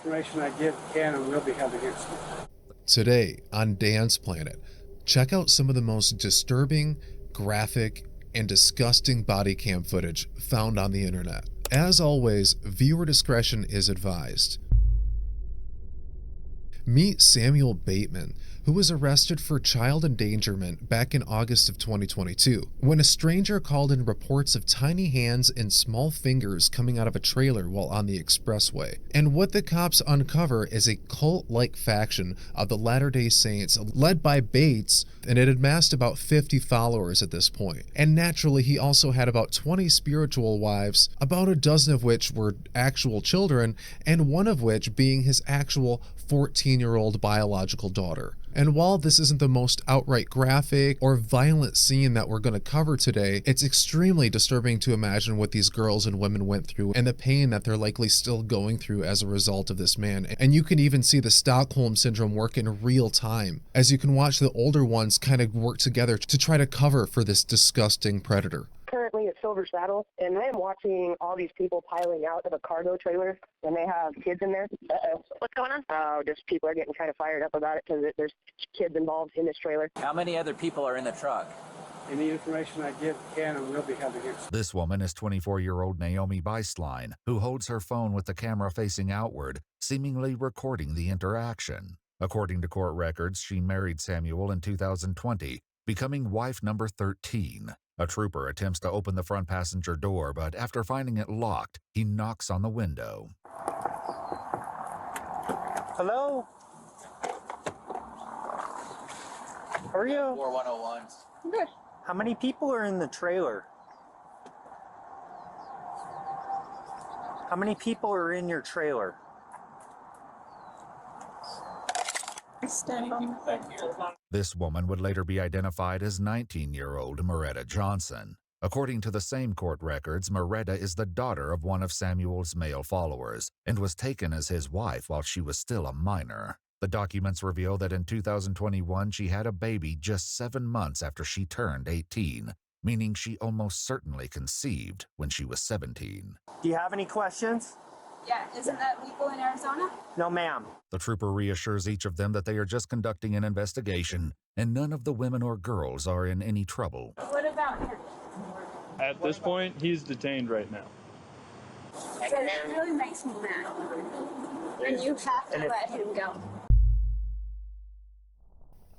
information I give can and will be held against me. Today on Dan's Planet, check out some of the most disturbing, graphic, and disgusting body cam footage found on the internet. As always, viewer discretion is advised. Meet Samuel Bateman, who was arrested for child endangerment back in August of 2022, when a stranger called in reports of tiny hands and small fingers coming out of a trailer while on the expressway. And what the cops uncover is a cult-like faction of the Latter-day Saints led by Bates, and it had amassed about 50 followers at this point. And naturally, he also had about 20 spiritual wives, about a dozen of which were actual children, and one of which being his actual 14-year-old biological daughter. And while this isn't the most outright graphic or violent scene that we're going to cover today, it's extremely disturbing to imagine what these girls and women went through and the pain that they're likely still going through as a result of this man. And you can even see the Stockholm Syndrome work in real time, as you can watch the older ones kind of work together to try to cover for this disgusting predator. Currently at Silver Saddle, and I am watching all these people piling out of a cargo trailer, and they have kids in there. What's going on? Just people are getting kind of fired up about it because there's kids involved in this trailer. How many other people are in the truck? Any information I give can and will be held against me. This woman is 24-year-old Naomi Beislein, who holds her phone with the camera facing outward, seemingly recording the interaction. According to court records, she married Samuel in 2020, becoming wife number 13. A trooper attempts to open the front passenger door, but after finding it locked, he knocks on the window. Hello? How are you? 4101s. Good. How many people are in the trailer? How many people are in your trailer? This woman would later be identified as 19-year-old Moretta Johnson. According to the same court records, Moretta is the daughter of one of Samuel's male followers and was taken as his wife while she was still a minor. The documents reveal that in 2021 she had a baby just 7 months after she turned 18, meaning she almost certainly conceived when she was 17. Do you have any questions? Yeah, isn't that legal in Arizona? No, ma'am. The trooper reassures each of them that they are just conducting an investigation, and none of the women or girls are in any trouble. What about him? At this point, he's detained right now. So it really makes me mad. And you have to let him go.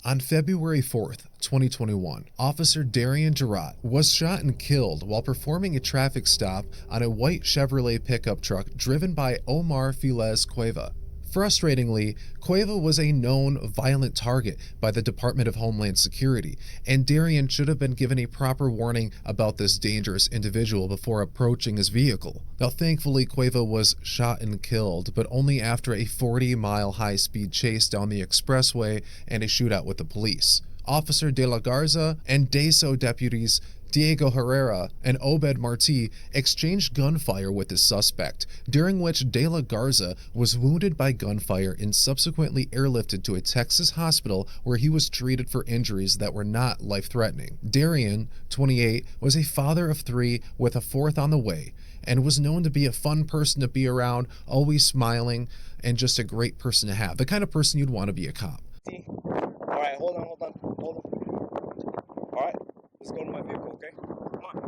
On February 4th, 2021, Officer Darian Jarrott was shot and killed while performing a traffic stop on a white Chevrolet pickup truck driven by Omar Filez Cueva. Frustratingly, Cueva was a known violent target by the Department of Homeland Security, and Darian should have been given a proper warning about this dangerous individual before approaching his vehicle. Now, thankfully, Cueva was shot and killed, but only after a 40-mile high-speed chase down the expressway and a shootout with the police. Officer De La Garza and DESO deputies Diego Herrera and Obed Marti exchanged gunfire with the suspect, during which De La Garza was wounded by gunfire and subsequently airlifted to a Texas hospital where he was treated for injuries that were not life-threatening. Darian, 28, was a father of 3 with a 4th on the way, and was known to be a fun person to be around, always smiling, and just a great person to have. The kind of person you'd want to be a cop. Alright, hold on. Alright, let's go to my vehicle, okay? Come on.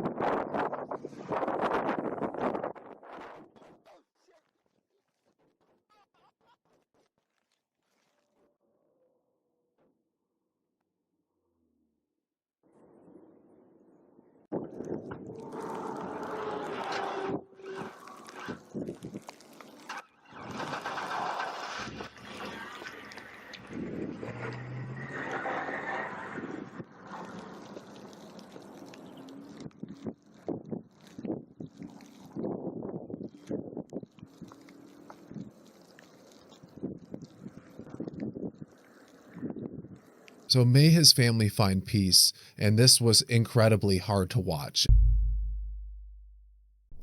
So may his family find peace, and this was incredibly hard to watch.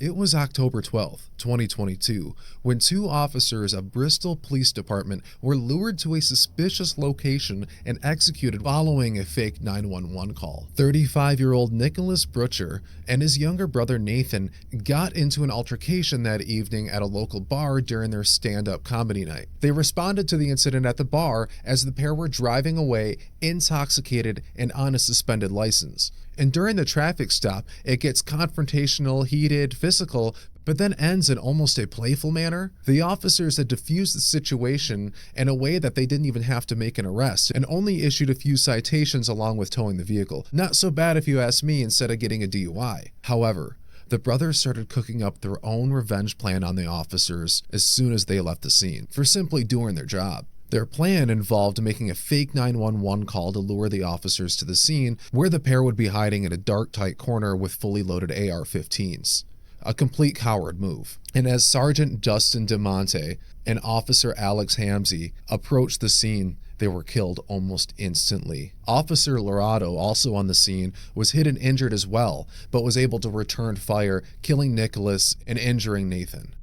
It was October 12, 2022, when two officers of Bristol Police Department were lured to a suspicious location and executed following a fake 911 call. 35-year-old Nicholas Butcher and his younger brother Nathan got into an altercation that evening at a local bar during their stand-up comedy night. They responded to the incident at the bar as the pair were driving away intoxicated and on a suspended license. And during the traffic stop, it gets confrontational, heated, physical, but then ends in almost a playful manner. The officers had diffused the situation in a way that they didn't even have to make an arrest and only issued a few citations along with towing the vehicle. Not so bad if you ask me, instead of getting a DUI. However, the brothers started cooking up their own revenge plan on the officers as soon as they left the scene for simply doing their job. Their plan involved making a fake 911 call to lure the officers to the scene, where the pair would be hiding in a dark, tight corner with fully loaded AR-15s. A complete coward move. And as Sergeant Dustin Demonte and Officer Alex Hamzy approached the scene, they were killed almost instantly. Officer Lorado, also on the scene, was hit and injured as well, but was able to return fire, killing Nicholas and injuring Nathan.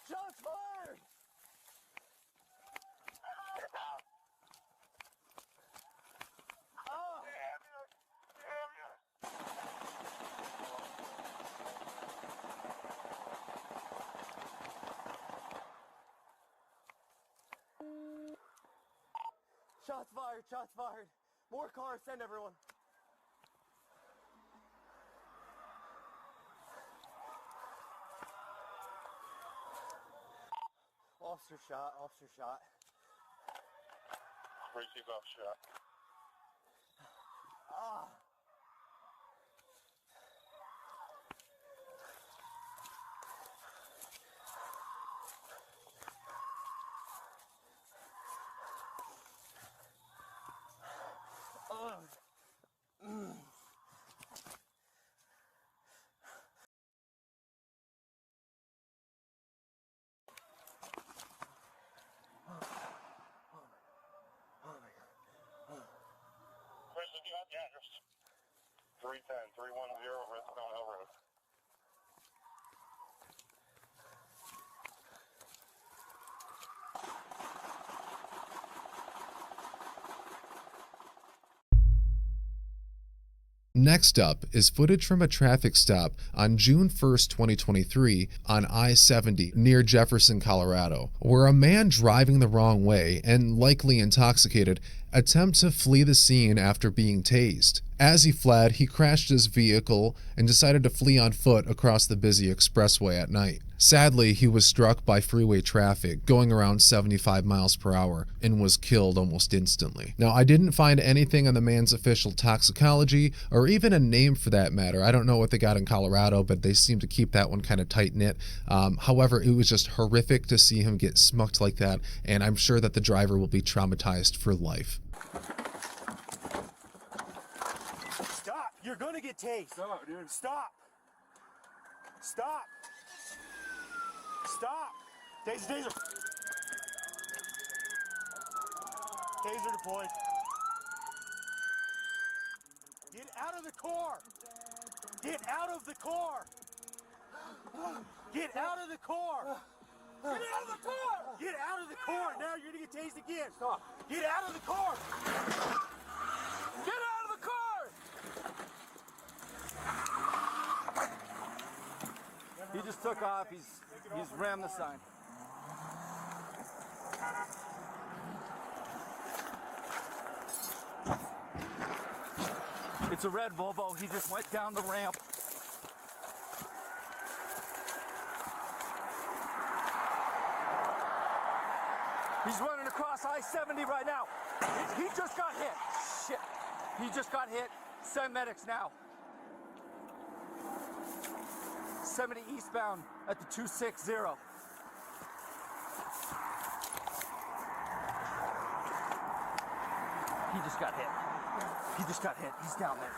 Shots fired! Oh! Shots fired, shots fired. More cars, send everyone. Officer shot, officer shot. Receive officer shot. Ah! Where's the address? 310, 310 Redstone Hill Road. Next up is footage from a traffic stop on June 1st, 2023 on I-70 near Jefferson, Colorado, where a man driving the wrong way and likely intoxicated attempted to flee the scene after being tased. As he fled, he crashed his vehicle and decided to flee on foot across the busy expressway at night. Sadly, he was struck by freeway traffic going around 75 miles per hour and was killed almost instantly. Now, I didn't find anything on the man's official toxicology or even a name for that matter. I don't know what they got in Colorado, but they seem to keep that one kind of tight-knit. However, it was just horrific to see him get smucked like that, and I'm sure that the driver will be traumatized for life. Stop! You're gonna get tased! Stop, dude. Stop! Stop! Stop! Taser, taser! Taser deployed. Get out of the car! Get out of the car! Get out of the car! Get out of the car! Get out of the car! Now you're gonna get tased again! Stop! Get out of the car! Get out of the car! He just took off. He's rammed the sign. It's a red Volvo. He just went down the ramp. He's running across I-70 right now. He just got hit. Shit. He just got hit. Send medics now. 70 eastbound at the 260. He just got hit. He just got hit. He's down there.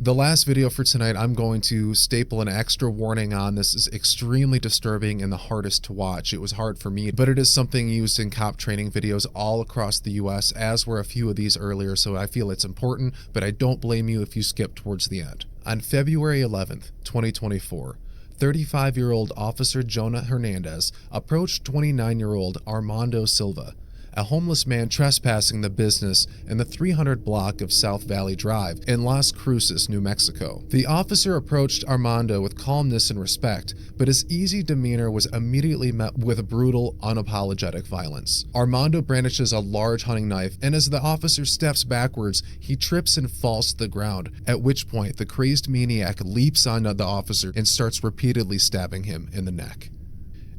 The last video for tonight, I'm going to staple an extra warning on. This is extremely disturbing and the hardest to watch. It was hard for me, but it is something used in cop training videos all across the US, as were a few of these earlier, so I feel it's important, but I don't blame you if you skip towards the end. On February 11th, 2024, 35-year-old Officer Jonah Hernandez approached 29-year-old Armando Silva, a homeless man trespassing the business in the 300 block of South Valley Drive in Las Cruces, New Mexico. The officer approached Armando with calmness and respect, but his easy demeanor was immediately met with brutal, unapologetic violence. Armando brandishes a large hunting knife, and as the officer steps backwards, he trips and falls to the ground, at which point the crazed maniac leaps onto the officer and starts repeatedly stabbing him in the neck.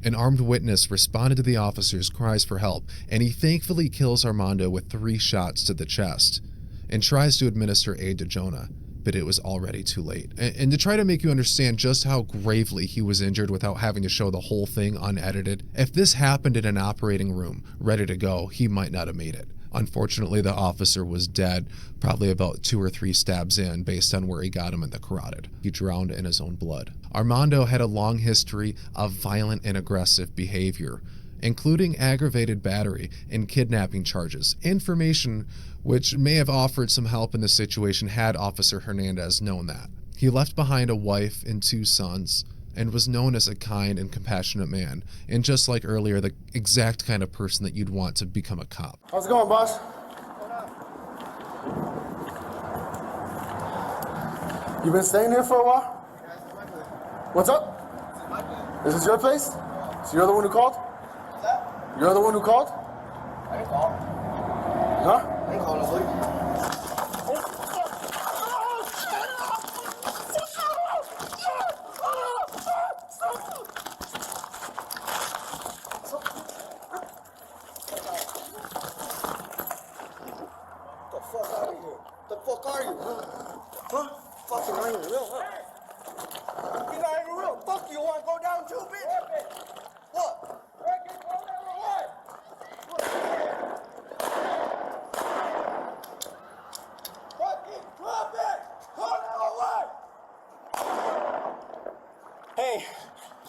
An armed witness responded to the officer's cries for help, and he thankfully kills Armando with 3 shots to the chest and tries to administer aid to Jonah, but it was already too late. And to try to make you understand just how gravely he was injured without having to show the whole thing unedited, if this happened in an operating room, ready to go, he might not have made it. Unfortunately, the officer was dead, probably about 2 or 3 stabs in based on where he got him in the carotid. He drowned in his own blood. Armando had a long history of violent and aggressive behavior, including aggravated battery and kidnapping charges, information which may have offered some help in the situation had Officer Hernandez known that. He left behind a wife and 2 sons, and was known as a kind and compassionate man, and just like earlier, the exact kind of person that you'd want to become a cop. How's it going, boss? You been staying here for a while? What's up? This is your place? So you're the one who called? You're the one who called? I didn't call. Huh? I didn't call nobody.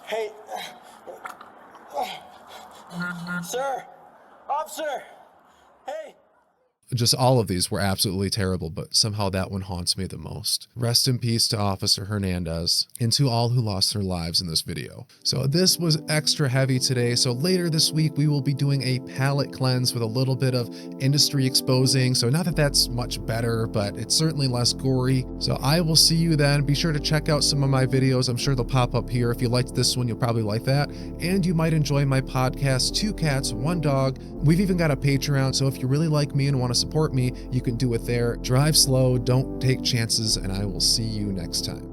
Hey. Sir. Officer. Hey. Just all of these were absolutely terrible, but somehow that one haunts me the most. Rest in peace to Officer Hernandez and to all who lost their lives in this video. So this was extra heavy today. So later this week, we will be doing a palate cleanse with a little bit of industry exposing. So not that that's much better, but it's certainly less gory. So I will see you then. Be sure to check out some of my videos. I'm sure they'll pop up here. If you liked this one, you'll probably like that. And you might enjoy my podcast, 2 Cats, 1 Dog. We've even got a Patreon. So if you really like me and want to support me, you can do it there. Drive slow, don't take chances, and I will see you next time.